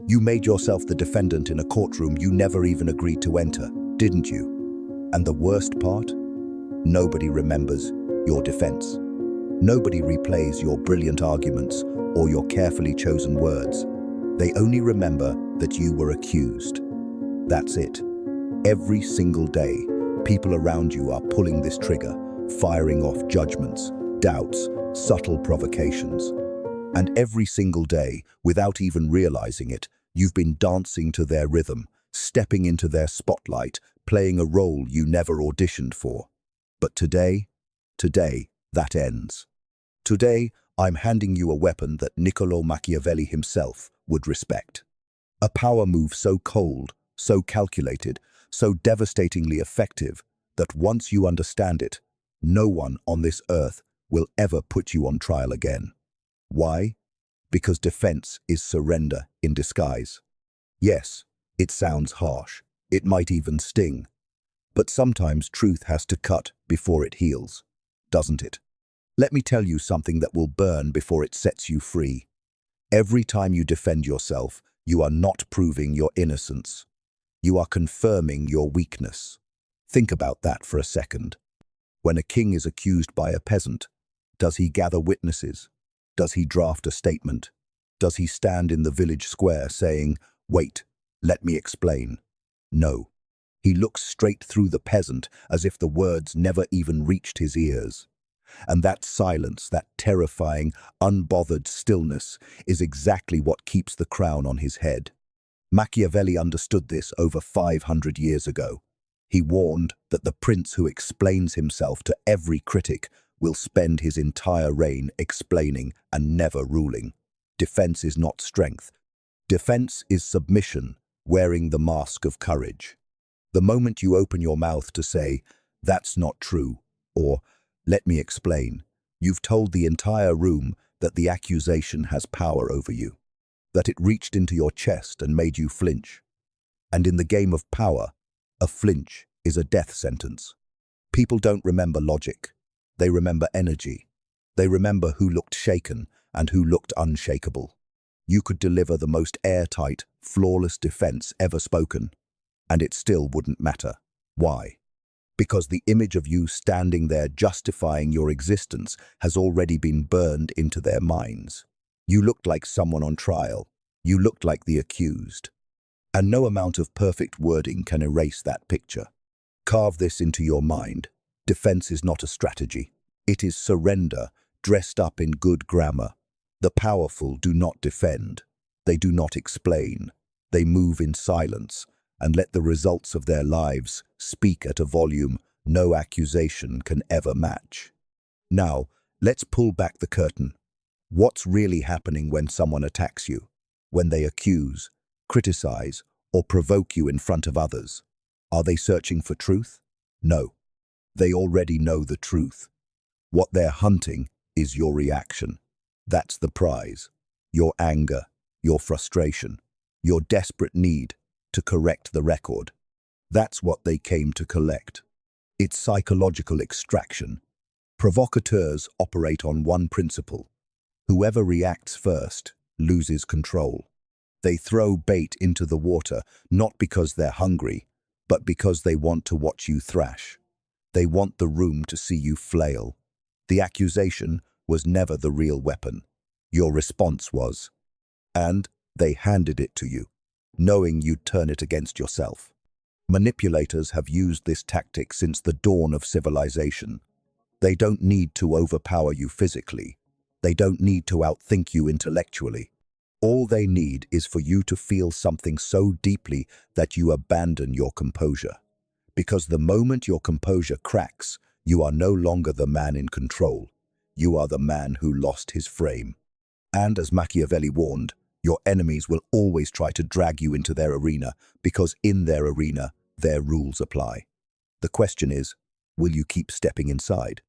You made yourself the defendant in a courtroom you never even agreed to enter, didn't you? And the worst part? Nobody remembers your defense. Nobody replays your brilliant arguments or your carefully chosen words. They only remember that you were accused. That's it. Every single day, people around you are pulling this trigger, firing off judgments, doubts, subtle provocations. And every single day, without even realizing it, you've been dancing to their rhythm, stepping into their spotlight, playing a role you never auditioned for. But today, that ends. Today, I'm handing you a weapon that Niccolo Machiavelli himself would respect. A power move so cold, so calculated, so devastatingly effective that once you understand it, no one on this earth will ever put you on trial again. Why? Because defense is surrender in disguise. Yes, it sounds harsh. It might even sting. But sometimes truth has to cut before it heals, doesn't it? Let me tell you something that will burn before it sets you free. Every time you defend yourself, you are not proving your innocence. You are confirming your weakness. Think about that for a second. When a king is accused by a peasant, does he gather witnesses? Does he draft a statement? Does he stand in the village square saying, "Wait, let me explain"? No. He looks straight through the peasant as if the words never even reached his ears. And that silence, that terrifying, unbothered stillness, is exactly what keeps the crown on his head. Machiavelli understood this over 500 years ago. He warned that the prince who explains himself to every critic will spend his entire reign explaining and never ruling. Defense is not strength. Defense is submission, wearing the mask of courage. The moment you open your mouth to say, "That's not true," or "Let me explain," you've told the entire room that the accusation has power over you, that it reached into your chest and made you flinch. And in the game of power, a flinch is a death sentence. People don't remember logic. They remember energy. They remember who looked shaken and who looked unshakable. You could deliver the most airtight, flawless defense ever spoken, and it still wouldn't matter. Why? Because the image of you standing there justifying your existence has already been burned into their minds. You looked like someone on trial. You looked like the accused. And no amount of perfect wording can erase that picture. Carve this into your mind. Defense is not a strategy. It is surrender, dressed up in good grammar. The powerful do not defend. They do not explain. They move in silence and let the results of their lives speak at a volume no accusation can ever match. Now, let's pull back the curtain. What's really happening when someone attacks you? When they accuse, criticize, or provoke you in front of others? Are they searching for truth? No. They already know the truth. What they're hunting is your reaction. That's the prize. Your anger, your frustration, your desperate need to correct the record. That's what they came to collect. It's psychological extraction. Provocateurs operate on one principle. Whoever reacts first loses control. They throw bait into the water not because they're hungry, but because they want to watch you thrash. They want the room to see you flail. The accusation was never the real weapon. Your response was. And they handed it to you, knowing you'd turn it against yourself. Manipulators have used this tactic since the dawn of civilization. They don't need to overpower you physically. They don't need to outthink you intellectually. All they need is for you to feel something so deeply that you abandon your composure. Because the moment your composure cracks, you are no longer the man in control. You are the man who lost his frame. And as Machiavelli warned, your enemies will always try to drag you into their arena because in their arena, their rules apply. The question is, will you keep stepping inside?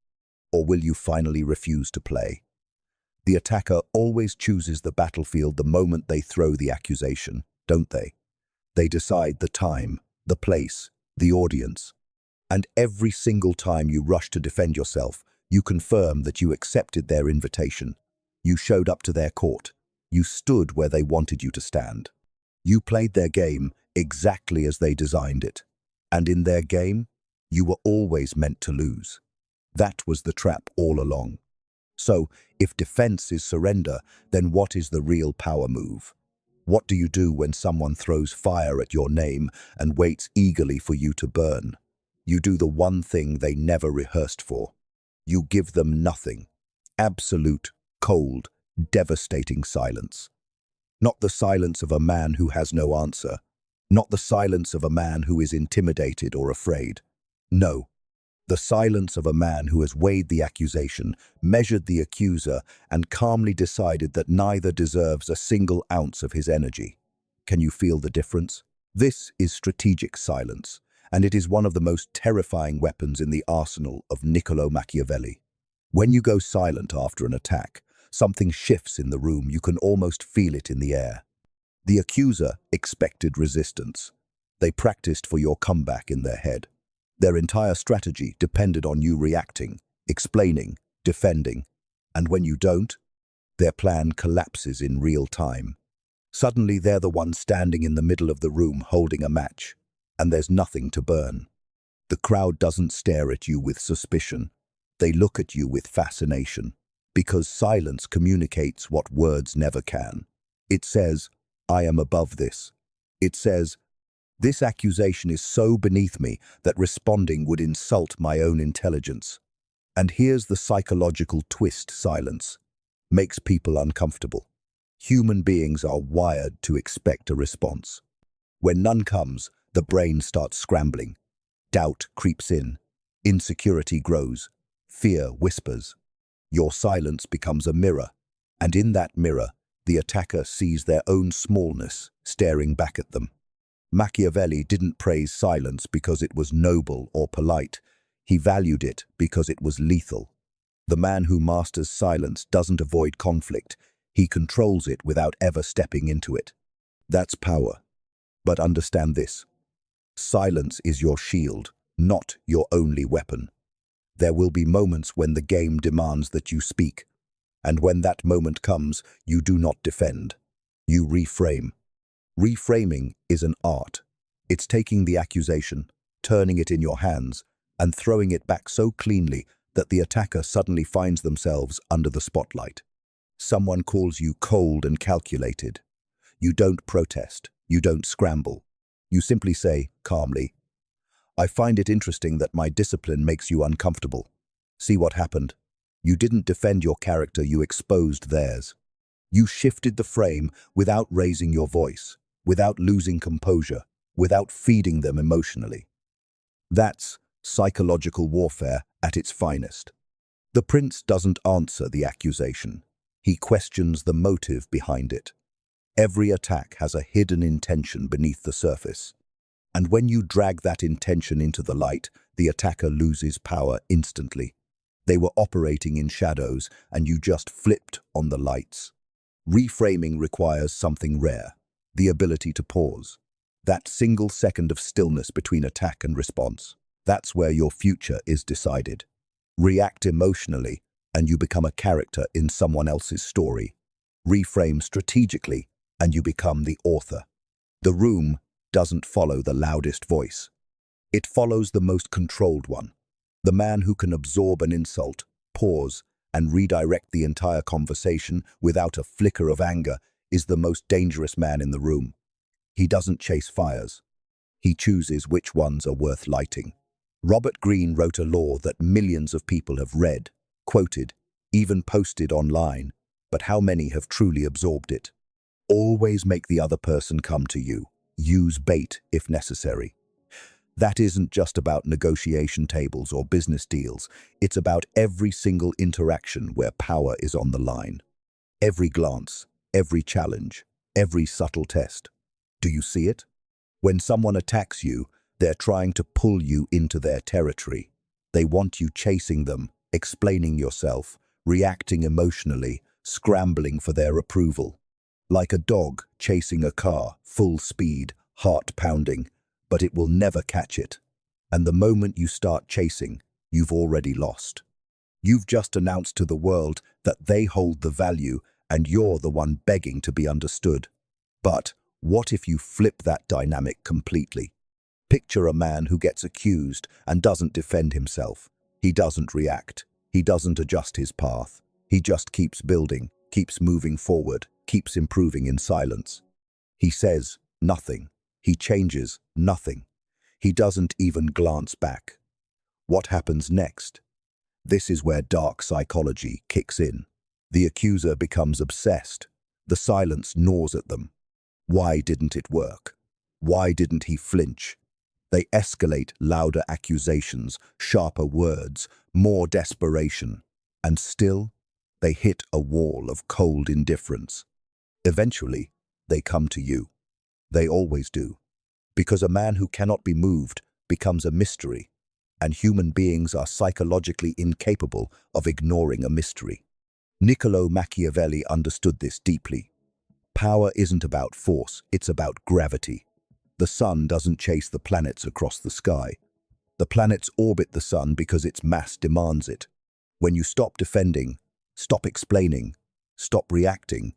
Or will you finally refuse to play? The attacker always chooses the battlefield the moment they throw the accusation, don't they? They decide the time, the place, the audience. And every single time you rush to defend yourself, you confirm that you accepted their invitation. You showed up to their court. You stood where they wanted you to stand. You played their game exactly as they designed it. And in their game, you were always meant to lose. That was the trap all along. So, if defense is surrender, then what is the real power move? What do you do when someone throws fire at your name and waits eagerly for you to burn? You do the one thing they never rehearsed for. You give them nothing. Absolute, cold, devastating silence. Not the silence of a man who has no answer. Not the silence of a man who is intimidated or afraid. No, the silence of a man who has weighed the accusation, measured the accuser, and calmly decided that neither deserves a single ounce of his energy. Can you feel the difference? This is strategic silence, and it is one of the most terrifying weapons in the arsenal of Niccolo Machiavelli. When you go silent after an attack, something shifts in the room. You can almost feel it in the air. The accuser expected resistance. They practiced for your comeback in their head. Their entire strategy depended on you reacting, explaining, defending. And when you don't, their plan collapses in real time. Suddenly they're the one standing in the middle of the room holding a match, and there's nothing to burn. The crowd doesn't stare at you with suspicion. They look at you with fascination, because silence communicates what words never can. It says, I am above this. It says, this accusation is so beneath me that responding would insult my own intelligence. And here's the psychological twist: silence makes people uncomfortable. Human beings are wired to expect a response. When none comes, the brain starts scrambling. Doubt creeps in. Insecurity grows. Fear whispers. Your silence becomes a mirror, and in that mirror, the attacker sees their own smallness staring back at them. Machiavelli didn't praise silence because it was noble or polite. He valued it because it was lethal. The man who masters silence doesn't avoid conflict. He controls it without ever stepping into it. That's power. But understand this: silence is your shield, not your only weapon. There will be moments when the game demands that you speak. And when that moment comes, you do not defend. You reframe. Reframing is an art. It's taking the accusation, turning it in your hands, and throwing it back so cleanly that the attacker suddenly finds themselves under the spotlight. Someone calls you cold and calculated. You don't protest. You don't scramble. You simply say, calmly, I find it interesting that my discipline makes you uncomfortable. See what happened? You didn't defend your character, you exposed theirs. You shifted the frame without raising your voice, without losing composure, without feeding them emotionally. That's psychological warfare at its finest. The prince doesn't answer the accusation. He questions the motive behind it. Every attack has a hidden intention beneath the surface. And when you drag that intention into the light, the attacker loses power instantly. They were operating in shadows, and you just flipped on the lights. Reframing requires something rare: the ability to pause. That single second of stillness between attack and response. That's where your future is decided. React emotionally, and you become a character in someone else's story. Reframe strategically, and you become the author. The room doesn't follow the loudest voice. It follows the most controlled one. The man who can absorb an insult, pause, and redirect the entire conversation without a flicker of anger is the most dangerous man in the room. He doesn't chase fires. He chooses which ones are worth lighting. Robert Greene wrote a law that millions of people have read, quoted, even posted online, but how many have truly absorbed it? Always make the other person come to you. Use bait if necessary. That isn't just about negotiation tables or business deals. It's about every single interaction where power is on the line. Every glance, every challenge, every subtle test. Do you see it? When someone attacks you, they're trying to pull you into their territory. They want you chasing them, explaining yourself, reacting emotionally, scrambling for their approval. Like a dog chasing a car, full speed, heart pounding, but it will never catch it. And the moment you start chasing, you've already lost. You've just announced to the world that they hold the value and you're the one begging to be understood. But What if you flip that dynamic completely? Picture a man who gets accused and doesn't defend himself. He doesn't react. He doesn't adjust his path. He just keeps building, keeps moving forward, keeps improving in silence. He says nothing. He changes nothing. He doesn't even glance back. What happens next? This is where dark psychology kicks in. The accuser becomes obsessed. The silence gnaws at them. Why didn't it work? Why didn't he flinch? They escalate louder accusations, sharper words, more desperation. And still, they hit a wall of cold indifference. Eventually, they come to you. They always do. Because a man who cannot be moved becomes a mystery, and human beings are psychologically incapable of ignoring a mystery. Niccolo Machiavelli understood this deeply. Power isn't about force, it's about gravity. The sun doesn't chase the planets across the sky. The planets orbit the sun because its mass demands it. When you stop defending, stop explaining, stop reacting,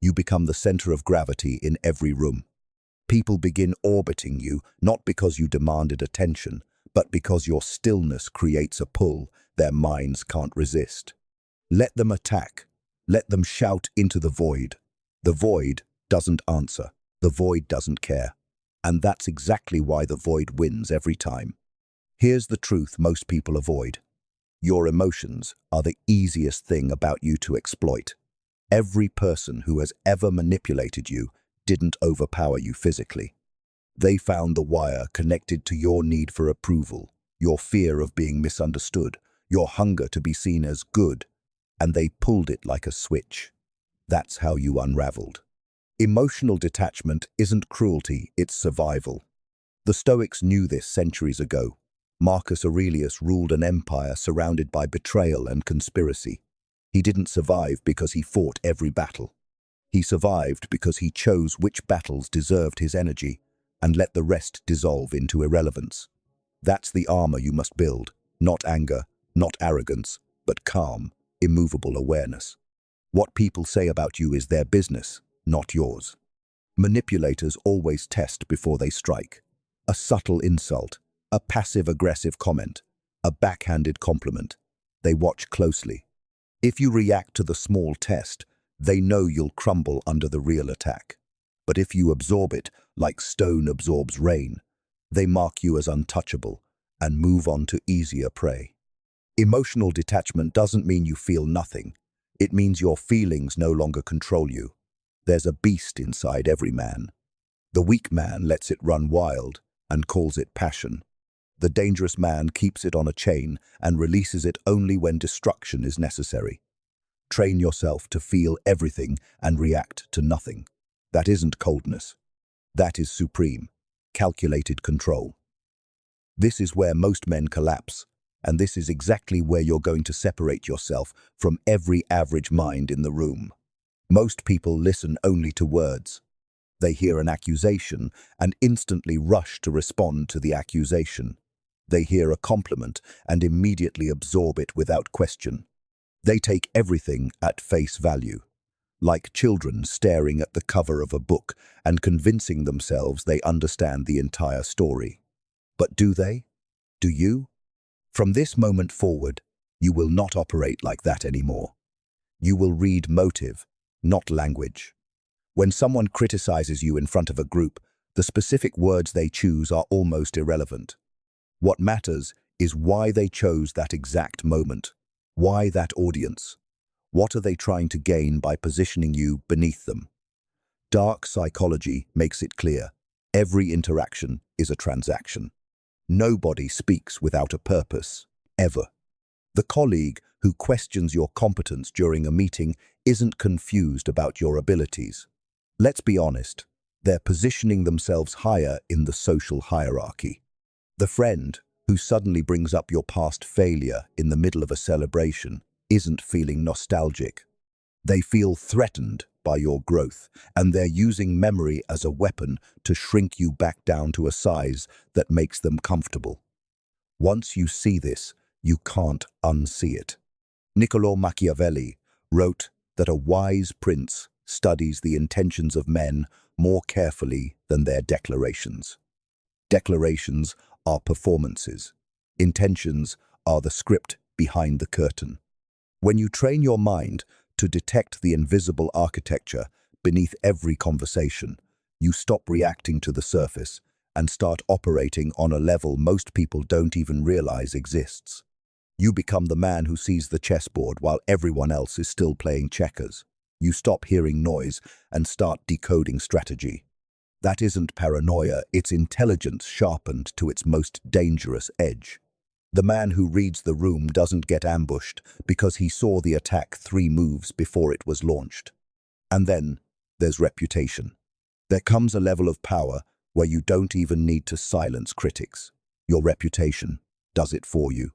you become the center of gravity in every room. People begin orbiting you not because you demanded attention, but because your stillness creates a pull their minds can't resist. Let them attack. Let them shout into the void. The void doesn't answer. The void doesn't care. And that's exactly why the void wins every time. Here's the truth most people avoid. Your emotions are the easiest thing about you to exploit. Every person who has ever manipulated you didn't overpower you physically. They found the wire connected to your need for approval, your fear of being misunderstood, your hunger to be seen as good, and they pulled it like a switch. That's how you unraveled. Emotional detachment isn't cruelty, it's survival. The Stoics knew this centuries ago. Marcus Aurelius ruled an empire surrounded by betrayal and conspiracy. He didn't survive because he fought every battle. He survived because he chose which battles deserved his energy and let the rest dissolve into irrelevance. That's the armor you must build, not anger, not arrogance, but calm, immovable awareness. What people say about you is their business, not yours. Manipulators always test before they strike. A subtle insult, a passive-aggressive comment, a backhanded compliment. They watch closely. If you react to the small test, they know you'll crumble under the real attack. But if you absorb it, like stone absorbs rain, they mark you as untouchable and move on to easier prey. Emotional detachment doesn't mean you feel nothing. It means your feelings no longer control you. There's a beast inside every man. The weak man lets it run wild and calls it passion. The dangerous man keeps it on a chain and releases it only when destruction is necessary. Train yourself to feel everything and react to nothing. That isn't coldness. That is supreme, calculated control. This is where most men collapse, and this is exactly where you're going to separate yourself from every average mind in the room. Most people listen only to words. They hear an accusation and instantly rush to respond to the accusation. They hear a compliment and immediately absorb it without question. They take everything at face value, like children staring at the cover of a book and convincing themselves they understand the entire story. But do they? Do you? From this moment forward, you will not operate like that anymore. You will read motive, not language. When someone criticizes you in front of a group, the specific words they choose are almost irrelevant. What matters is why they chose that exact moment. Why that audience? What are they trying to gain by positioning you beneath them? Dark psychology makes it clear. Every interaction is a transaction. Nobody speaks without a purpose, ever. The colleague who questions your competence during a meeting isn't confused about your abilities. Let's be honest, they're positioning themselves higher in the social hierarchy. The friend who suddenly brings up your past failure in the middle of a celebration isn't feeling nostalgic. They feel threatened by your growth, and they're using memory as a weapon to shrink you back down to a size that makes them comfortable. Once you see this, you can't unsee it. Niccolo Machiavelli wrote that a wise prince studies the intentions of men more carefully than their declarations. Declarations are performances. Intentions are the script behind the curtain. When you train your mind to detect the invisible architecture beneath every conversation, you stop reacting to the surface and start operating on a level most people don't even realize exists. You become the man who sees the chessboard while everyone else is still playing checkers. You stop hearing noise and start decoding strategy. That isn't paranoia, it's intelligence sharpened to its most dangerous edge. The man who reads the room doesn't get ambushed because he saw the attack 3 moves before it was launched. And then there's reputation. There comes a level of power where you don't even need to silence critics. Your reputation does it for you.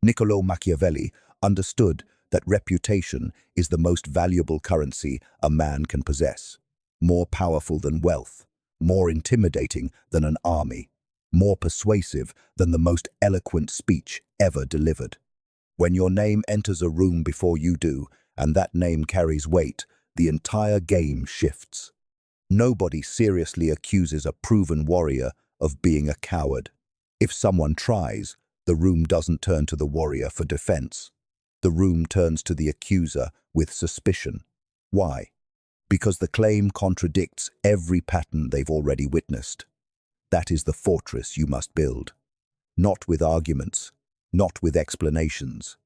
Machiavelli understood that reputation is the most valuable currency a man can possess, more powerful than wealth, more intimidating than an army, more persuasive than the most eloquent speech ever delivered. When your name enters a room before you do, and that name carries weight, the entire game shifts. Nobody seriously accuses a proven warrior of being a coward. If someone tries, the room doesn't turn to the warrior for defense. The room turns to the accuser with suspicion. Why? Because the claim contradicts every pattern they've already witnessed. That is the fortress you must build. Not with arguments, not with explanations.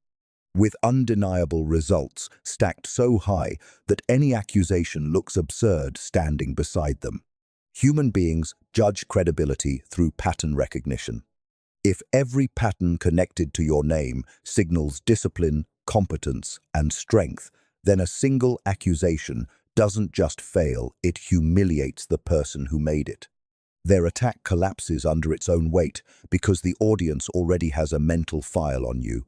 With undeniable results stacked so high that any accusation looks absurd standing beside them. Human beings judge credibility through pattern recognition. If every pattern connected to your name signals discipline, competence, and strength, then a single accusation doesn't just fail, it humiliates the person who made it. Their attack collapses under its own weight because the audience already has a mental file on you,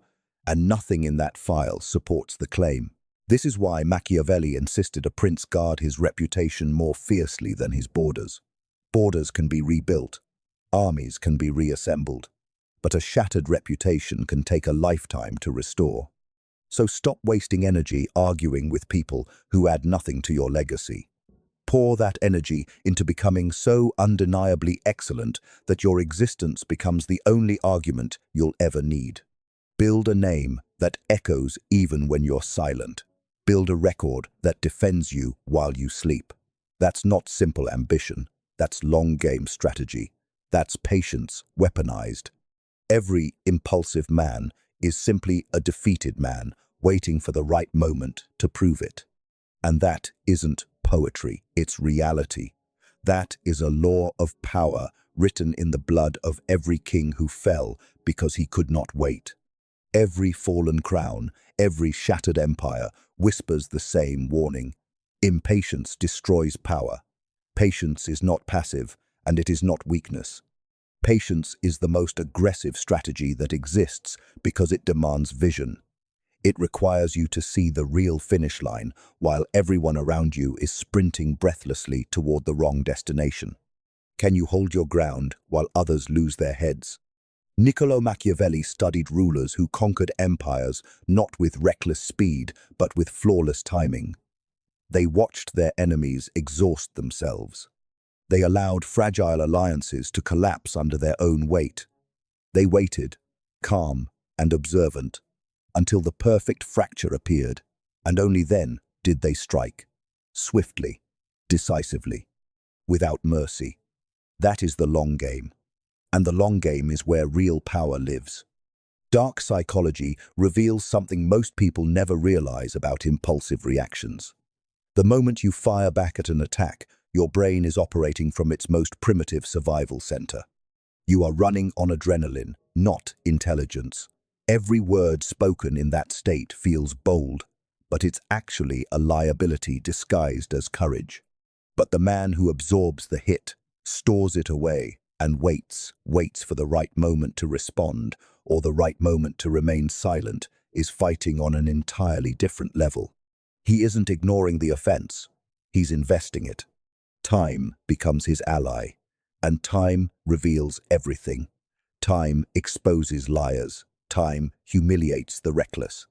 and nothing in that file supports the claim. This is why Machiavelli insisted a prince guard his reputation more fiercely than his borders. Borders can be rebuilt, armies can be reassembled, but a shattered reputation can take a lifetime to restore. So stop wasting energy arguing with people who add nothing to your legacy. Pour that energy into becoming so undeniably excellent that your existence becomes the only argument you'll ever need. Build a name that echoes even when you're silent. Build a record that defends you while you sleep. That's not simple ambition. That's long-game strategy. That's patience weaponized. Every impulsive man is simply a defeated man waiting for the right moment to prove it. And that isn't poetry, it's reality. That is a law of power written in the blood of every king who fell because he could not wait. Every fallen crown, every shattered empire whispers the same warning. Impatience destroys power. Patience is not passive, and it is not weakness. Patience is the most aggressive strategy that exists because it demands vision. It requires you to see the real finish line while everyone around you is sprinting breathlessly toward the wrong destination. Can you hold your ground while others lose their heads? Machiavelli studied rulers who conquered empires not with reckless speed but with flawless timing. They watched their enemies exhaust themselves. They allowed fragile alliances to collapse under their own weight. They waited, calm and observant, until the perfect fracture appeared, and only then did they strike. Swiftly, decisively, without mercy. That is the long game. And the long game is where real power lives. Dark psychology reveals something most people never realize about impulsive reactions. The moment you fire back at an attack, your brain is operating from its most primitive survival center. You are running on adrenaline, not intelligence. Every word spoken in that state feels bold, but it's actually a liability disguised as courage. But the man who absorbs the hit, stores it away, and waits for the right moment to respond or the right moment to remain silent, is fighting on an entirely different level. He isn't ignoring the offense, he's investing it. Time becomes his ally, and time reveals everything. Time exposes liars. Time humiliates the reckless.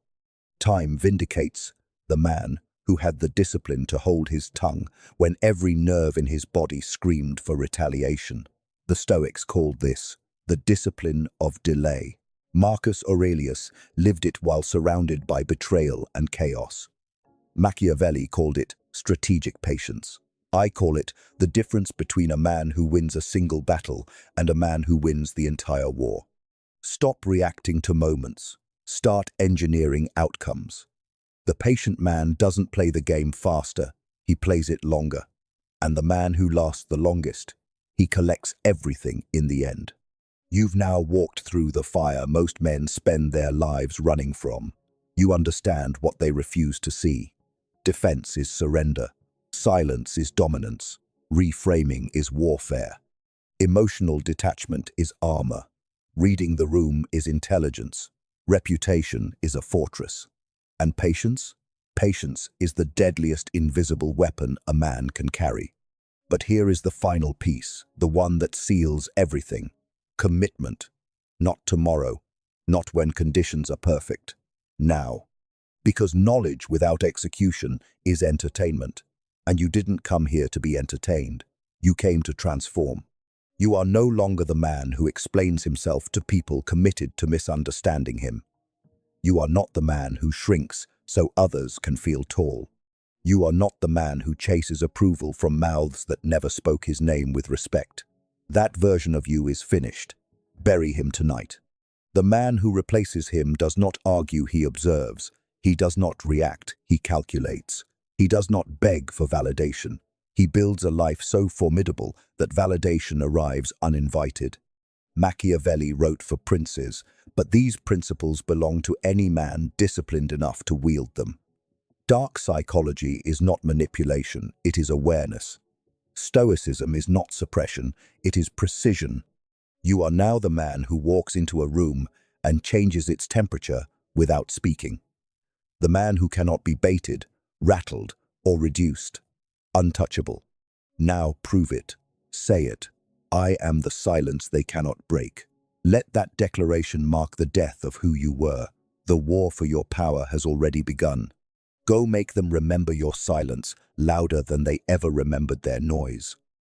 Time vindicates the man who had the discipline to hold his tongue when every nerve in his body screamed for retaliation. The Stoics called this the discipline of delay. Marcus Aurelius lived it while surrounded by betrayal and chaos. Machiavelli called it strategic patience. I call it the difference between a man who wins a single battle and a man who wins the entire war. Stop reacting to moments. Start engineering outcomes. The patient man doesn't play the game faster, he plays it longer. And the man who lasts the longest, he collects everything in the end. You've now walked through the fire most men spend their lives running from. You understand what they refuse to see. Defense is surrender. Silence is dominance. Reframing is warfare. Emotional detachment is armor. Reading the room is intelligence. Reputation is a fortress. And patience? Patience is the deadliest invisible weapon a man can carry. But here is the final piece, the one that seals everything. Commitment. Not tomorrow. Not when conditions are perfect. Now. Because knowledge without execution is entertainment. And you didn't come here to be entertained. You came to transform. You are no longer the man who explains himself to people committed to misunderstanding him. You are not the man who shrinks so others can feel tall. You are not the man who chases approval from mouths that never spoke his name with respect. That version of you is finished. Bury him tonight. The man who replaces him does not argue, he observes. He does not react, he calculates. He does not beg for validation. He builds a life so formidable that validation arrives uninvited. Machiavelli wrote for princes, but these principles belong to any man disciplined enough to wield them. Dark psychology is not manipulation, it is awareness. Stoicism is not suppression, it is precision. You are now the man who walks into a room and changes its temperature without speaking. The man who cannot be baited, rattled, or reduced. Untouchable. Now prove it. Say it. I am the silence they cannot break. Let that declaration mark the death of who you were. The war for your power has already begun. Go make them remember your silence louder than they ever remembered their noise.